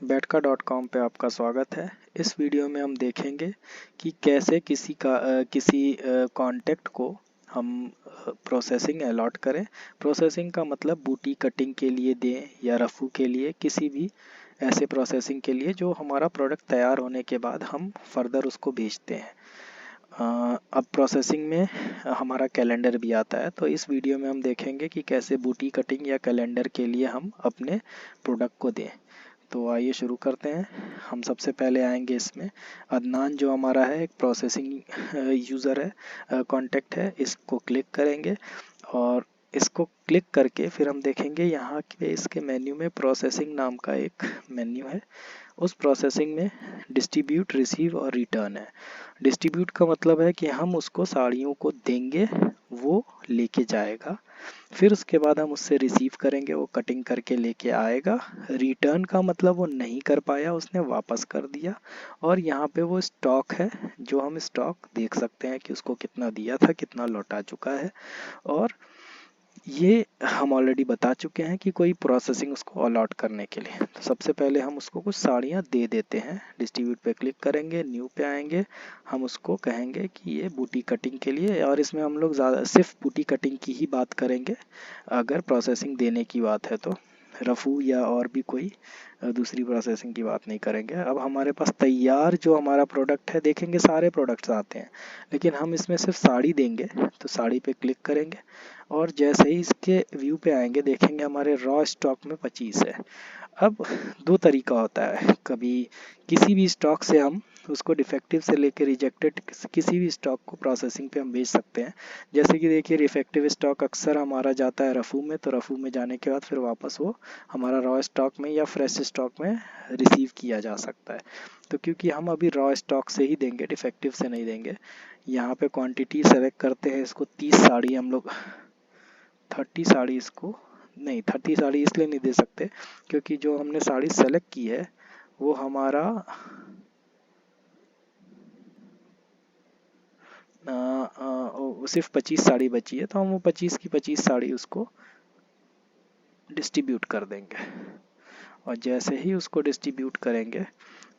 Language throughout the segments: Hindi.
बैठका.com पे आपका स्वागत है। इस वीडियो में हम देखेंगे कि कैसे किसी कॉन्टेक्ट को हम प्रोसेसिंग अलॉट करें। प्रोसेसिंग का मतलब बूटी कटिंग के लिए दें या रफू के लिए, किसी भी ऐसे प्रोसेसिंग के लिए जो हमारा प्रोडक्ट तैयार होने के बाद हम फर्दर उसको भेजते हैं। अब प्रोसेसिंग में हमारा कैलेंडर भी आता है, तो इस वीडियो में हम देखेंगे कि कैसे बूटी कटिंग या कैलेंडर के लिए हम अपने प्रोडक्ट को दें। तो आइए शुरू करते हैं। हम सबसे पहले आएंगे इसमें अदनान जो हमारा है, एक प्रोसेसिंग यूज़र है, कॉन्टेक्ट है, इसको क्लिक करेंगे और इसको क्लिक करके फिर हम देखेंगे यहाँ पे इसके मेन्यू में प्रोसेसिंग नाम का एक मेन्यू है। उस प्रोसेसिंग में डिस्ट्रीब्यूट, रिसीव और रिटर्न है। डिस्ट्रीब्यूट का मतलब है कि हम उसको साड़ियों को देंगे, वो लेके जाएगा, फिर उसके बाद हम उससे रिसीव करेंगे, वो कटिंग करके लेके आएगा। रिटर्न का मतलब वो नहीं कर पाया, उसने वापस कर दिया। और यहाँ पे वो स्टॉक है, जो हम स्टॉक देख सकते हैं कि उसको कितना दिया था, कितना लौटा चुका है। और ये हम ऑलरेडी बता चुके हैं कि कोई प्रोसेसिंग उसको अलॉट करने के लिए। तो सबसे पहले हम उसको कुछ साड़ियाँ दे देते हैं। डिस्ट्रीब्यूट पे क्लिक करेंगे, न्यू पे आएंगे, हम उसको कहेंगे कि ये बूटी कटिंग के लिए, और इसमें हम लोग ज़्यादा सिर्फ बूटी कटिंग की ही बात करेंगे। अगर प्रोसेसिंग देने की बात है तो रफ़ू या और भी कोई दूसरी प्रोसेसिंग की बात नहीं करेंगे। अब हमारे पास तैयार जो हमारा प्रोडक्ट है, देखेंगे सारे प्रोडक्ट्स आते हैं, लेकिन हम इसमें सिर्फ साड़ी देंगे। तो साड़ी पे क्लिक करेंगे और जैसे ही इसके व्यू पे आएंगे देखेंगे हमारे रॉ स्टॉक में 25 है। अब दो तरीका होता है, कभी किसी भी स्टॉक से हम उसको डिफेक्टिव से लेकर रिजेक्टेड किसी भी स्टॉक को प्रोसेसिंग पे हम भेज सकते हैं। जैसे कि देखिए, डिफेक्टिव स्टॉक अक्सर हमारा जाता है रफ़ू में, तो रफ़ू में जाने के बाद फिर वापस वो हमारा रॉ स्टॉक में या फ्रेश स्टॉक में रिसीव किया जा सकता है। तो क्योंकि हम अभी रॉ स्टॉक से ही देंगे, डिफेक्टिव से नहीं देंगे। यहाँ पे क्वांटिटी सेलेक्ट करते हैं, इसको 30 साड़ी हम लोग 30 साड़ी इसको नहीं, 30 साड़ी इसलिए नहीं दे सकते क्योंकि जो हमने साड़ी सेलेक्ट की है वो हमारा सिर्फ 25 साड़ी बची है, तो हम वो 25 की 25 साड़ी उसको डिस्ट्रीब्यूट कर देंगे। और जैसे ही उसको डिस्ट्रीब्यूट करेंगे,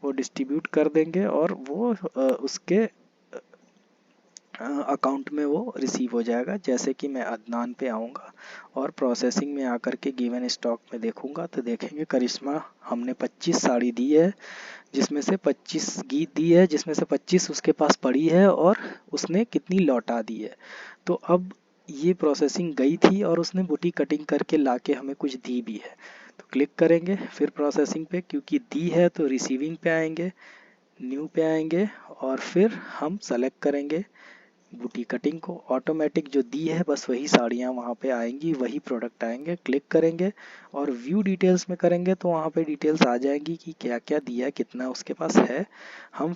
वो डिस्ट्रीब्यूट कर देंगे और वो उसके अकाउंट में वो रिसीव हो जाएगा। जैसे कि मैं अदनान पे आऊँगा और प्रोसेसिंग में आकर के गिवन स्टॉक में देखूँगा, तो देखेंगे करिश्मा हमने 25 साड़ी दी है, जिसमें से 25 गीत दी है, जिसमें से 25 उसके पास पड़ी है और उसने कितनी लौटा दी है। तो अब ये प्रोसेसिंग गई थी और उसने बूटी कटिंग करके लाके हमें कुछ दी भी है। तो क्लिक करेंगे फिर प्रोसेसिंग पे, क्योंकि दी है तो रिसीविंग पे आएंगे, न्यू पे आएंगे और फिर हम सेलेक्ट करेंगे बूटी कटिंग को। ऑटोमेटिक जो दी है बस वही साड़ियाँ वहाँ पे आएंगी, वही प्रोडक्ट आएंगे। क्लिक करेंगे और व्यू डिटेल्स में करेंगे तो वहाँ पे डिटेल्स आ जाएंगी कि क्या क्या दिया, कितना उसके पास है। हम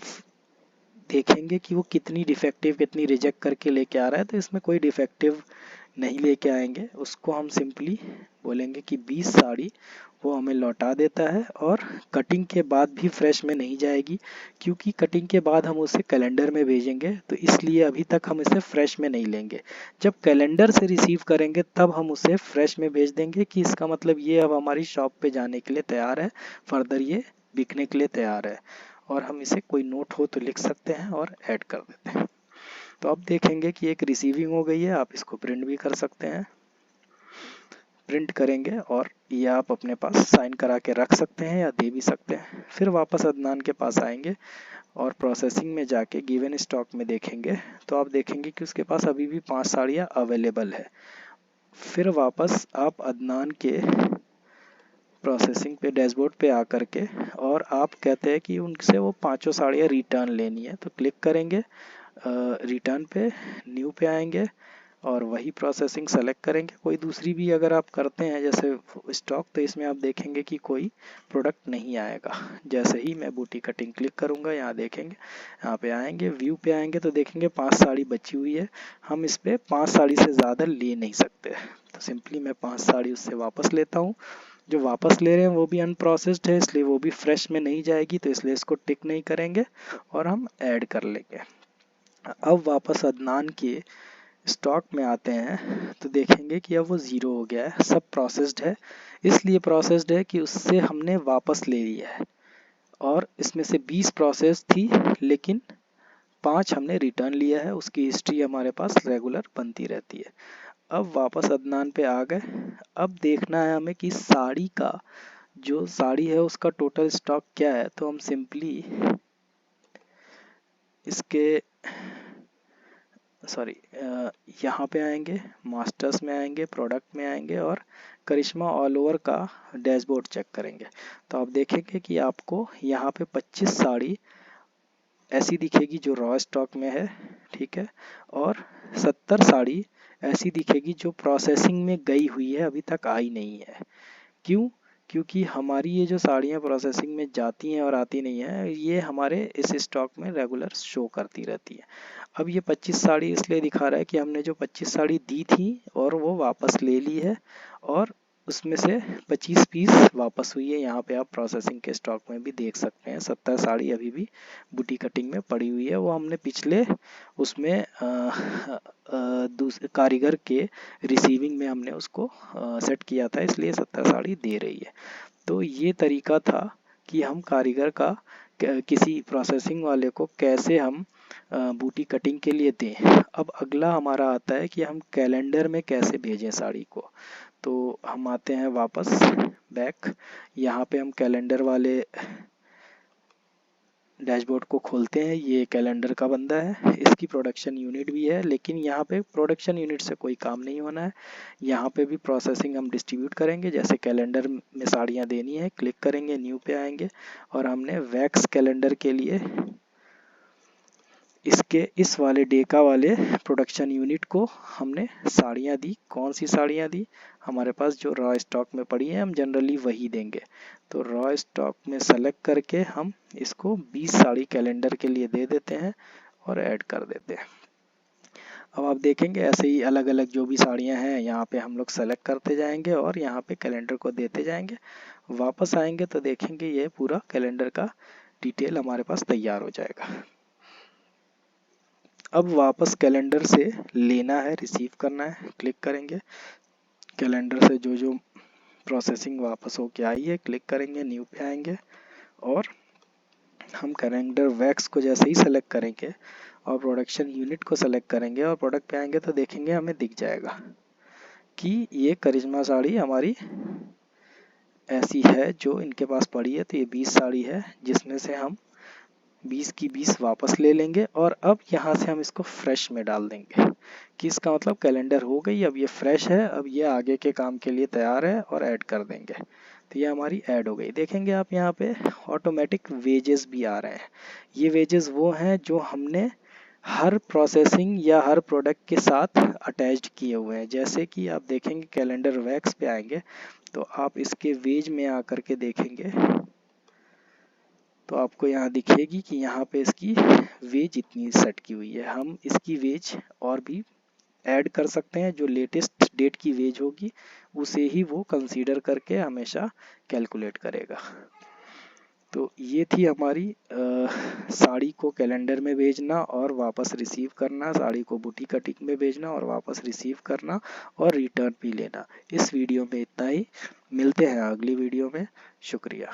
देखेंगे कि वो कितनी डिफेक्टिव, कितनी रिजेक्ट करके लेके आ रहा है। तो इसमें कोई डिफेक्टिव नहीं लेके आएंगे, उसको हम सिंपली बोलेंगे कि 20 साड़ी वो हमें लौटा देता है। और कटिंग के बाद भी फ्रेश में नहीं जाएगी, क्योंकि कटिंग के बाद हम उसे कैलेंडर में भेजेंगे, तो इसलिए अभी तक हम इसे फ्रेश में नहीं लेंगे। जब कैलेंडर से रिसीव करेंगे तब हम उसे फ्रेश में भेज देंगे, कि इसका मतलब ये अब हमारी शॉप पे जाने के लिए तैयार है, फर्दर ये बिकने के लिए तैयार है। और हम इसे कोई नोट हो तो लिख सकते हैं और ऐड कर देते हैं। तो अब देखेंगे कि एक रिसीविंग हो गई है। आप इसको प्रिंट भी कर सकते हैं, प्रिंट करेंगे और ये आप अपने पास साइन करा के रख सकते हैं या दे भी सकते हैं। फिर वापस अदनान के पास आएंगे और प्रोसेसिंग में जाके गिवन स्टॉक में देखेंगे, तो आप देखेंगे कि उसके पास अभी भी 5 साड़ियाँ अवेलेबल है। फिर वापस आप अदनान के प्रोसेसिंग पे डैशबोर्ड पे आकर के और आप कहते हैं कि उनसे वो 5 साड़ियाँ रिटर्न लेनी है, तो क्लिक करेंगे रिटर्न पे, न्यू पे आएंगे और वही प्रोसेसिंग सेलेक्ट करेंगे। कोई दूसरी भी अगर आप करते हैं जैसे स्टॉक, तो इसमें आप देखेंगे कि कोई प्रोडक्ट नहीं आएगा। जैसे ही मैं बूटी कटिंग क्लिक करूंगा, यहाँ देखेंगे, यहाँ पे आएंगे, व्यू पे आएंगे तो देखेंगे 5 साड़ी बची हुई है। हम इस पे 5 साड़ी से ज़्यादा ले नहीं सकते, तो सिंपली मैं 5 साड़ी उससे वापस लेता हूँ। जो वापस ले रहे हैं वो भी अनप्रोसेस्ड है, इसलिए वो भी फ्रेश में नहीं जाएगी, तो इसलिए इसको टिक नहीं करेंगे और हम ऐड कर लेंगे। अब वापस अदनान के स्टॉक में आते हैं तो देखेंगे कि अब वो ज़ीरो हो गया है, सब प्रोसेस्ड है। इसलिए प्रोसेस्ड है कि उससे हमने वापस ले लिया है। और इसमें से 20 प्रोसेस थी, लेकिन 5 हमने रिटर्न लिया है। उसकी हिस्ट्री हमारे पास रेगुलर बनती रहती है। अब वापस अदनान पे आ गए। अब देखना है हमें कि साड़ी का जो साड़ी है उसका टोटल स्टॉक क्या है। तो हम सिंपली इसके यहाँ पे आएंगे, मास्टर्स में आएंगे, प्रोडक्ट में आएंगे और करिश्मा ऑल ओवर का डैशबोर्ड चेक करेंगे। तो आप देखेंगे कि आपको यहाँ पे 25 साड़ी ऐसी दिखेगी जो रॉ स्टॉक में है, ठीक है, और 70 साड़ी ऐसी दिखेगी जो प्रोसेसिंग में गई हुई है, अभी तक आई नहीं है। क्यों? क्योंकि हमारी ये जो साड़ियाँ प्रोसेसिंग में जाती हैं और आती नहीं है, ये हमारे इस स्टॉक में रेगुलर शो करती रहती है। अब ये 25 साड़ी इसलिए दिखा रहा है कि हमने जो 25 साड़ी दी थी और वो वापस ले ली है, और उसमें से 25 पीस वापस हुई है। यहाँ पे आप प्रोसेसिंग के स्टॉक में भी देख सकते हैं 70 साड़ी अभी भी बूटी कटिंग में पड़ी हुई है। वो हमने पिछले उसमें दूसरे कारीगर के रिसीविंग में हमने उसको सेट किया था, इसलिए 70 साड़ी दे रही है। तो ये तरीका था कि हम कारीगर का किसी प्रोसेसिंग वाले को कैसे हम बूटी कटिंग के लिए दें। अब अगला हमारा आता है कि हम कैलेंडर में कैसे भेजें साड़ी को। तो हम आते हैं वापस बैक, यहाँ पे हम कैलेंडर वाले डैशबोर्ड को खोलते हैं। ये कैलेंडर का बंदा है, इसकी प्रोडक्शन यूनिट भी है, लेकिन यहाँ पे प्रोडक्शन यूनिट से कोई काम नहीं होना है। यहाँ पे भी प्रोसेसिंग हम डिस्ट्रीब्यूट करेंगे। जैसे कैलेंडर में साड़ियाँ देनी है, क्लिक करेंगे, न्यू पे आएंगे और हमने वैक्स कैलेंडर के लिए इसके इस वाले डेका वाले प्रोडक्शन यूनिट को हमने साड़ियाँ दी। कौन सी साड़ियाँ दी? हमारे पास जो रॉ स्टॉक में पड़ी है हम जनरली वही देंगे। तो रॉ स्टॉक में सेलेक्ट करके हम इसको 20 साड़ी कैलेंडर के लिए दे देते हैं और ऐड कर देते हैं। अब आप देखेंगे ऐसे ही अलग अलग जो भी साड़ियाँ हैं यहाँ पे हम लोग सेलेक्ट करते जाएंगे और यहाँ पे कैलेंडर को देते जाएंगे। वापस आएंगे तो देखेंगे ये पूरा कैलेंडर का डिटेल हमारे पास तैयार हो जाएगा। अब वापस कैलेंडर से लेना है, रिसीव करना है, क्लिक करेंगे। कैलेंडर से जो जो प्रोसेसिंग वापस होके आई है क्लिक करेंगे, न्यू पे आएंगे और हम कैलेंडर वैक्स को जैसे ही सेलेक्ट करेंगे और प्रोडक्शन यूनिट को सेलेक्ट करेंगे और प्रोडक्ट पे आएंगे तो देखेंगे हमें दिख जाएगा कि ये करिश्मा साड़ी हमारी ऐसी है जो इनके पास पड़ी है। तो ये 20 साड़ी है जिसमें से हम 20 की 20 वापस ले लेंगे और अब यहाँ से हम इसको फ्रेश में डाल देंगे कि इसका मतलब कैलेंडर हो गई, अब ये फ्रेश है, अब ये आगे के काम के लिए तैयार है और ऐड कर देंगे। तो ये हमारी ऐड हो गई। देखेंगे आप यहाँ पे ऑटोमेटिक वेजेस भी आ रहे हैं। ये वेजेस वो हैं जो हमने हर प्रोसेसिंग या हर प्रोडक्ट के साथ अटैच्ड किए हुए हैं। जैसे कि आप देखेंगे कैलेंडर वैक्स पे आएंगे तो आप इसके वेज में आकर के देखेंगे तो आपको यहाँ दिखेगी कि यहाँ पे इसकी वेज इतनी सेट की हुई है। हम इसकी वेज और भी ऐड कर सकते हैं, जो लेटेस्ट डेट की वेज होगी उसे ही वो कंसीडर करके हमेशा कैलकुलेट करेगा। तो ये थी हमारी साड़ी को कैलेंडर में भेजना और वापस रिसीव करना, साड़ी को बूटी कटिंग में भेजना और वापस रिसीव करना और रिटर्न भी लेना। इस वीडियो में इतना ही, मिलते हैं अगली वीडियो में। शुक्रिया।